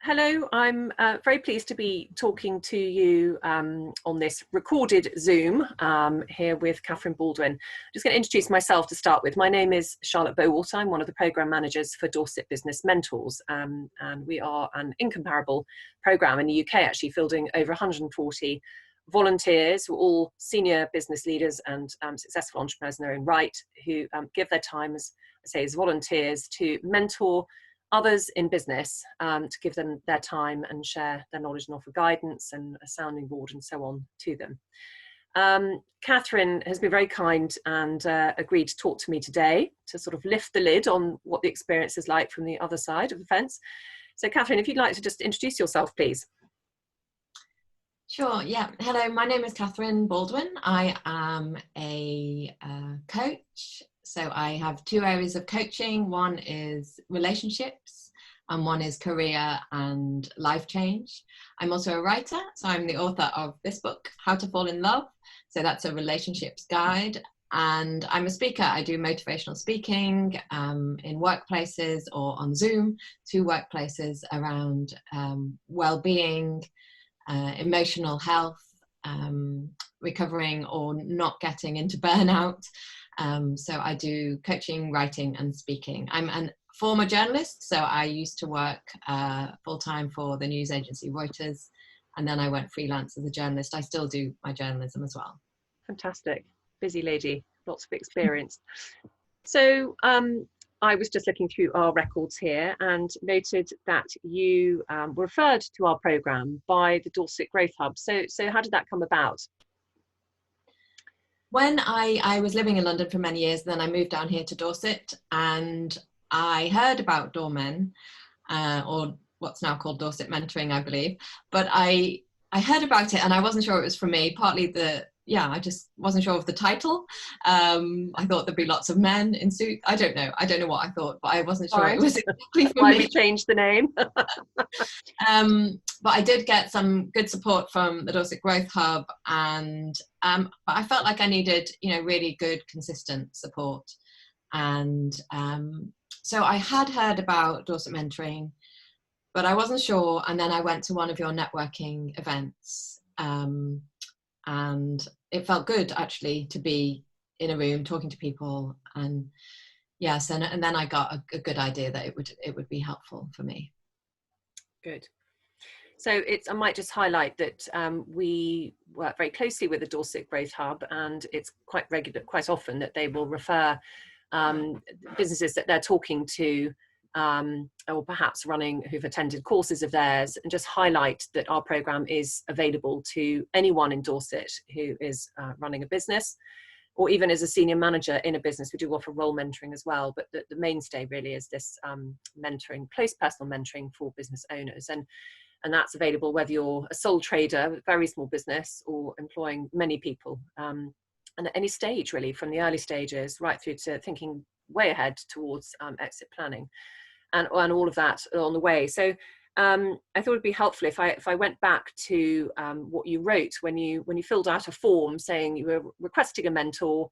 Hello, I'm very pleased to be talking to you on this recorded Zoom here with Katherine Baldwin. I'm just going to introduce myself to start with. My name is Charlotte Bowater. I'm one of the Programme Managers for Dorset Business Mentors, and we are an incomparable programme in the UK, actually fielding over 140 volunteers who are all senior business leaders and successful entrepreneurs in their own right, who give their time, as I say, as volunteers to mentor others in business, to give them their time and share their knowledge and offer guidance and a sounding board and so on to them. Katherine has been very kind and agreed to talk to me today to sort of lift the lid on what the experience is like from the other side of the fence. So Katherine, if you'd like to just introduce yourself, please. Sure, yeah. Hello, my name is Katherine Baldwin. I am a coach. So I have two areas of coaching. One is relationships and one is career and life change. I'm also a writer. So I'm the author of this book, How to Fall in Love. So that's a relationships guide. And I'm a speaker. I do motivational speaking in workplaces or on Zoom to workplaces around well-being, emotional health, recovering or not getting into burnout. So I do coaching, writing and speaking. I'm a former journalist, so I used to work full-time for the news agency Reuters, and then I went freelance as a journalist. I still do my journalism as well. Fantastic. Busy lady, lots of experience. So I was just looking through our records here and noted that you were referred to our programme by the Dorset Growth Hub. So how did that come about? When I was living in London for many years, then I moved down here to Dorset, and I heard about Doormen, or what's now called Dorset Mentoring, I believe. But I heard about it and I wasn't sure it was for me, partly I just wasn't sure of the title. I thought there'd be lots of men in suits. I don't know what I thought, but I wasn't sure it was exactly for why me. we changed the name. But I did get some good support from the Dorset Growth Hub, and but I felt like I needed, really good, consistent support. And so I had heard about Dorset Mentoring, but I wasn't sure. And then I went to one of your networking events, and it felt good actually to be in a room talking to people. And yes, and then I got a good idea that it would be helpful for me. Good. So I might just highlight that we work very closely with the Dorset Growth Hub, and it's quite often that they will refer businesses that they're talking to, or perhaps who've attended courses of theirs, and just highlight that our programme is available to anyone in Dorset who is running a business, or even as a senior manager in a business. We do offer role mentoring as well, but the mainstay really is this mentoring, close personal mentoring for business owners. And that's available whether you're a sole trader, a very small business, or employing many people, and at any stage really, from the early stages right through to thinking way ahead towards exit planning, and all of that on the way. So I thought it'd be helpful if I went back to what you wrote when you filled out a form saying you were requesting a mentor.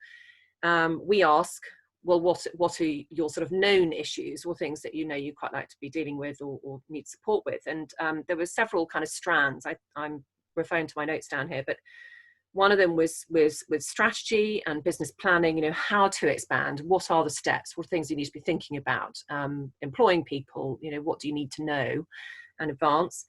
We ask, well, what are your sort of known issues or things that you quite like to be dealing with or need support with? And there were several kind of strands. I'm referring to my notes down here, but one of them was with strategy and business planning, how to expand, what are the steps, what things you need to be thinking about, employing people, what do you need to know in advance.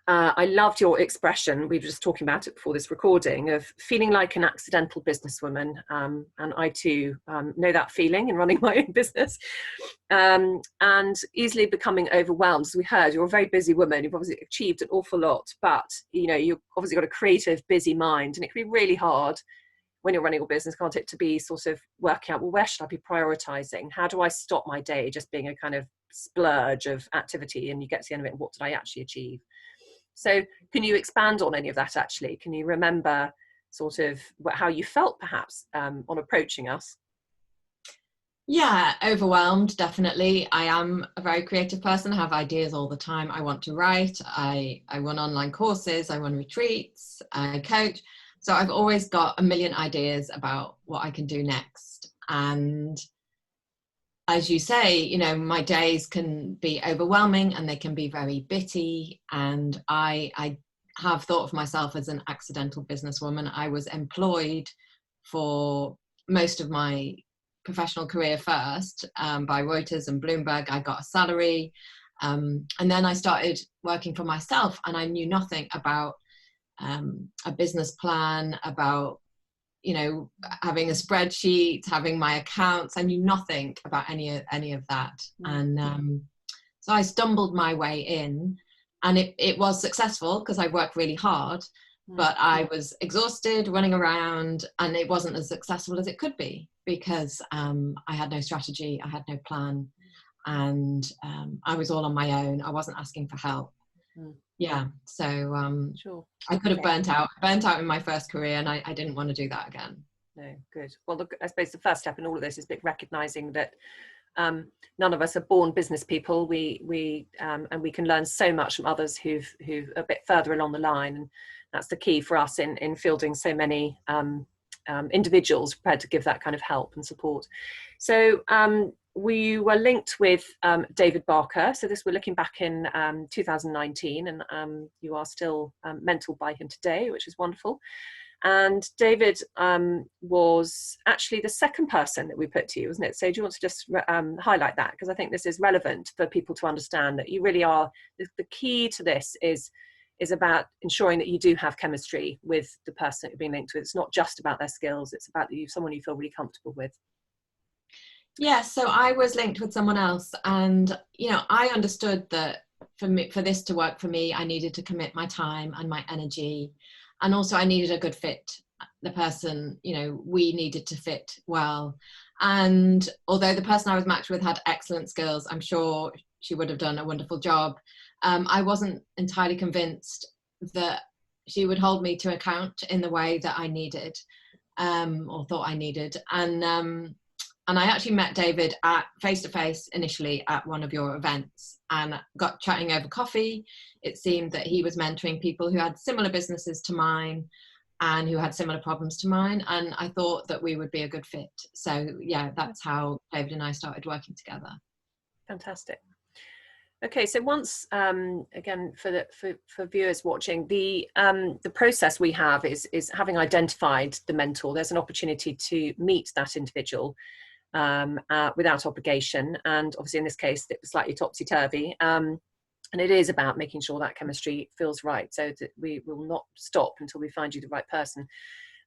I loved your expression, we were just talking about it before this recording, of feeling like an accidental businesswoman. And I too know that feeling in running my own business, and easily becoming overwhelmed. As we heard, you're a very busy woman, you've obviously achieved an awful lot, but you've obviously got a creative, busy mind, and it can be really hard when you're running a business, can't it, to be sort of working out, well, where should I be prioritizing? How do I stop my day just being a kind of splurge of activity, and you get to the end of it, and what did I actually achieve? So can you expand on any of that actually? Can you remember sort of how you felt perhaps on approaching us? Yeah, overwhelmed, definitely. I am a very creative person. I have ideas all the time. I want to write. I run online courses. I run retreats. I coach. So I've always got a million ideas about what I can do next. And as you say, you know, my days can be overwhelming and they can be very bitty. And I have thought of myself as an accidental businesswoman. I was employed for most of my professional career first by Reuters and Bloomberg. I got a salary. And then I started working for myself, and I knew nothing about a business plan, about, you know, having a spreadsheet, having my accounts. I knew nothing about any of that. And so I stumbled my way in, and it was successful because I worked really hard, but I was exhausted running around, and it wasn't as successful as it could be because I had no strategy, I had no plan, and I was all on my own. I wasn't asking for help. Yeah, so Sure. I could have burnt out in my first career, and I didn't want to do that again. No, good. Well, look, I suppose the first step in all of this is recognizing that none of us are born business people. We and we can learn so much from others who've a bit further along the line, and that's the key for us in fielding so many individuals prepared to give that kind of help and support. So we were linked with David Barker. So we're looking back in 2019, and you are still mentored by him today, which is wonderful. And David was actually the second person that we put to you, wasn't it? So do you want to just highlight that? Because I think this is relevant for people to understand that you really are, the key to this is about ensuring that you do have chemistry with the person that you're being linked with. It's not just about their skills, it's about someone you feel really comfortable with. Yeah, so I was linked with someone else, and, you know, I understood that for this to work for me, I needed to commit my time and my energy. And also I needed a good fit. The person, you know, we needed to fit well. And although the person I was matched with had excellent skills, I'm sure she would have done a wonderful job. I wasn't entirely convinced that she would hold me to account in the way that I needed, or thought I needed. And I actually met David at face-to-face initially at one of your events, and got chatting over coffee. It seemed that he was mentoring people who had similar businesses to mine and who had similar problems to mine. And I thought that we would be a good fit. So yeah, that's how David and I started working together. Fantastic. Okay, so once again for viewers watching, the process we have is having identified the mentor, there's an opportunity to meet that individual without obligation, and obviously in this case it was slightly topsy-turvy, and it is about making sure that chemistry feels right, so that we will not stop until we find you the right person.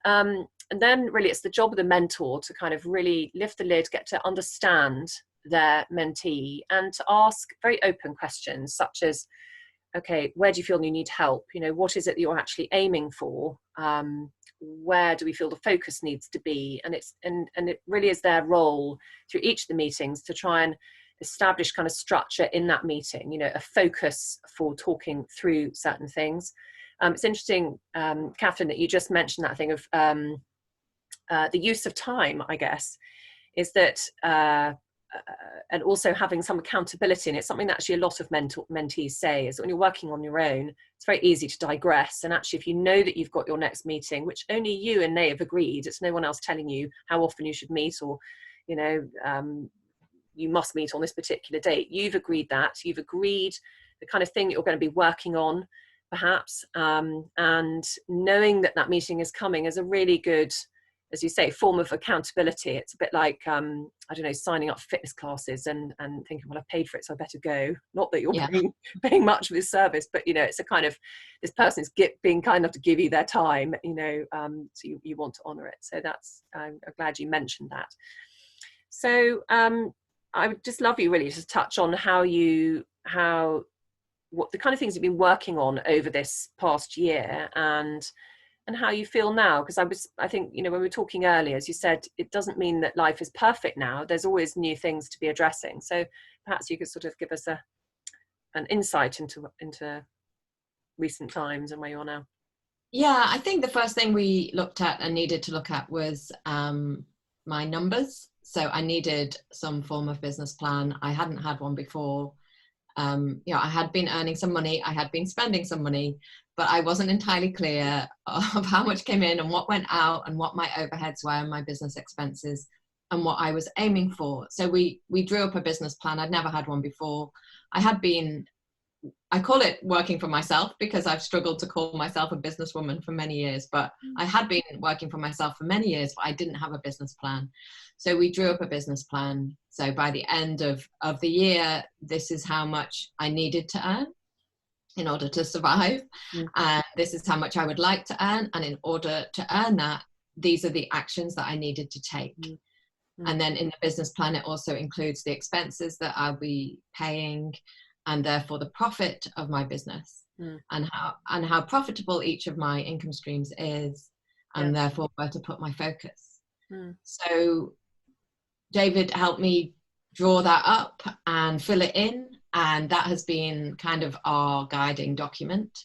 And then really it's the job of the mentor to kind of really lift the lid, get to understand their mentee, and to ask very open questions such as, okay, where do you feel you need help? You know, what is it that you're actually aiming for? Where do we feel the focus needs to be? And it really is their role through each of the meetings to try and establish kind of structure in that meeting, you know, a focus for talking through certain things. It's interesting, Katherine, that you just mentioned that thing of the use of time, I guess, is that and also having some accountability. And it's something that actually a lot of mentees say, is that when you're working on your own, it's very easy to digress. And actually, if you know that you've got your next meeting, which only you and they have agreed, it's no one else telling you how often you should meet, or, you know, you must meet on this particular date. You've agreed that. You've agreed the kind of thing that you're going to be working on, perhaps. And knowing that that meeting is coming is a really good, as you say, form of accountability. It's a bit like, I don't know, signing up for fitness classes and thinking, well, I've paid for it, so I better go. Not that you're paying much for this service, but, you know, it's a kind of, this person is being kind enough to give you their time, you know, so you want to honour it. So that's, I'm glad you mentioned that. So I would just love you really to touch on what the kind of things you've been working on over this past year, and how you feel now. Because I think, you know, when we were talking earlier, as you said, it doesn't mean that life is perfect now. There's always new things to be addressing. So perhaps you could sort of give us an insight into recent times and where you are now. Yeah, I think the first thing we looked at and needed to look at was my numbers. So I needed some form of business plan. I hadn't had one before. You know, I had been earning some money, I had been spending some money, but I wasn't entirely clear of how much came in and what went out and what my overheads were and my business expenses. and what I was aiming for. So we drew up a business plan. I'd never had one before. I call it working for myself because I've struggled to call myself a businesswoman for many years, but I had been working for myself for many years, but I didn't have a business plan. So we drew up a business plan. So by the end of the year, this is how much I needed to earn in order to survive. And this is how much I would like to earn. And in order to earn that, these are the actions that I needed to take. And then in the business plan, it also includes the expenses that I'll be paying, and therefore the profit of my business, and how profitable each of my income streams is, and therefore where to put my focus. So David helped me draw that up and fill it in, and that has been kind of our guiding document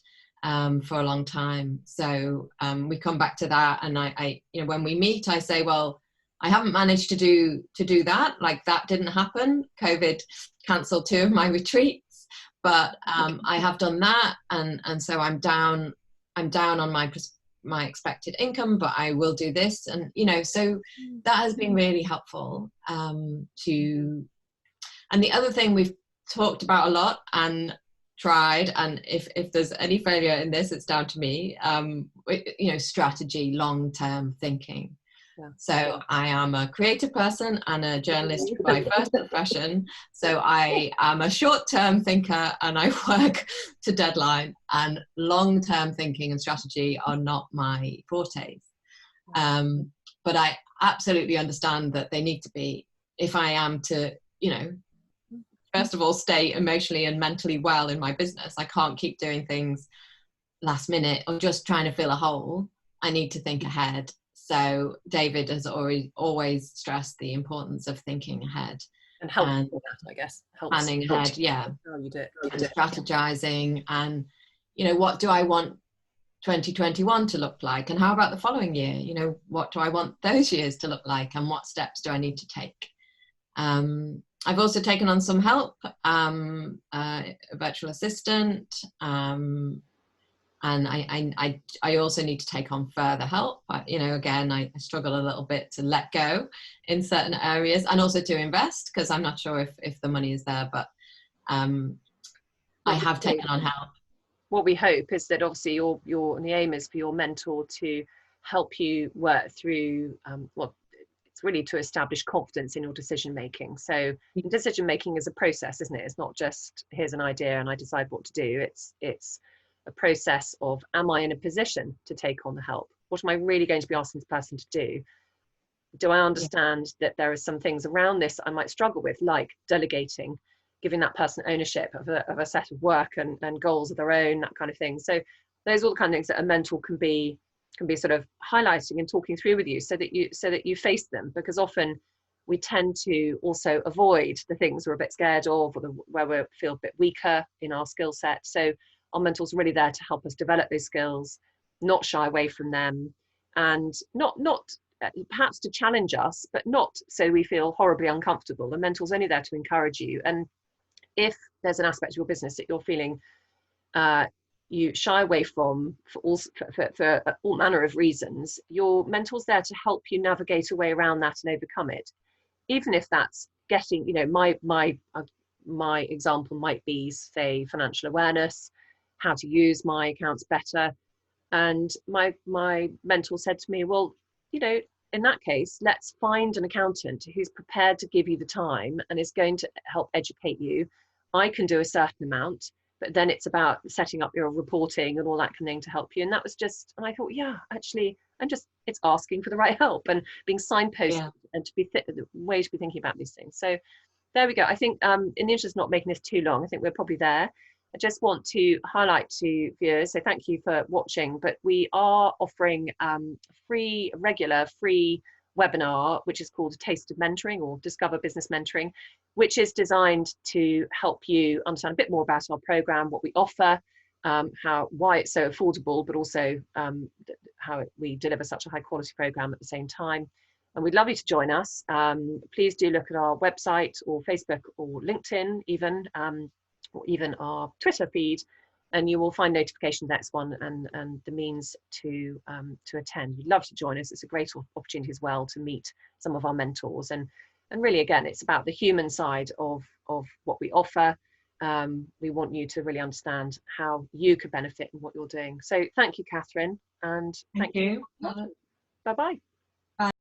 for a long time. So we come back to that, and I when we meet, I say, well, I haven't managed to do that. Like, that didn't happen. COVID cancelled 2 of my retreats, but I have done that, and so I'm down on my expected income, but I will do this, and so that has been really helpful and the other thing we've talked about a lot and tried, and if there's any failure in this, it's down to me, strategy, long-term thinking. So I am a creative person and a journalist by first profession. So I am a short-term thinker, and I work to deadline, and long-term thinking and strategy are not my fortes. But I absolutely understand that they need to be, if I am to, first of all, stay emotionally and mentally well in my business. I can't keep doing things last minute or just trying to fill a hole. I need to think ahead. So David has always stressed the importance of thinking ahead and helping with that, I guess. Planning ahead, how you do it. And strategizing, and what do I want 2021 to look like, and how about the following year? What do I want those years to look like, and what steps do I need to take? I've also taken on some help, a virtual assistant, and I also need to take on further help. Again, I struggle a little bit to let go in certain areas, and also to invest, because I'm not sure if the money is there, but I have taken on help. What we hope is that obviously the aim is for your mentor to help you work through it's really to establish confidence in your decision making. So decision making is a process, isn't it? It's not just here's an idea and I decide what to do. It's a process of, am I in a position to take on the help? What am I really going to be asking this person to do? Do I understand that there are some things around this I might struggle with, like delegating, giving that person ownership of a set of work and goals of their own, that kind of thing. So those are all the kind of things that a mentor can be sort of highlighting and talking through with you, so that you face them, because often we tend to also avoid the things we're a bit scared of, or where we feel a bit weaker in our skill set. So our mentors are really there to help us develop those skills, not shy away from them, and not perhaps to challenge us, but not so we feel horribly uncomfortable. The mentor's only there to encourage you. And if there's an aspect of your business that you're feeling you shy away from for all manner of reasons, your mentor's there to help you navigate a way around that and overcome it. Even if that's getting, my example might be, say, financial awareness, how to use my accounts better. And my mentor said to me, well, in that case, let's find an accountant who's prepared to give you the time and is going to help educate you. I can do a certain amount, but then it's about setting up your reporting and all that kind of thing to help you. And that was just, and I thought, yeah, actually, it's asking for the right help and being signposted, and to be the way to be thinking about these things. So there we go. I think in the interest of not making this too long, I think we're probably there. I just want to highlight to viewers, so thank you for watching, but we are offering a regular free webinar, which is called Taste of Mentoring, or Discover Business Mentoring, which is designed to help you understand a bit more about our program, what we offer, why it's so affordable, but also how we deliver such a high quality program at the same time. And we'd love you to join us. Please do look at our website or Facebook or LinkedIn even, or even our Twitter feed, and you will find notifications X1 and the means to attend. We'd love to join us. It's a great opportunity as well to meet some of our mentors, and really, again, it's about the human side of what we offer. We want you to really understand how you could benefit in what you're doing. So thank you, Katherine, and Thank you. bye bye.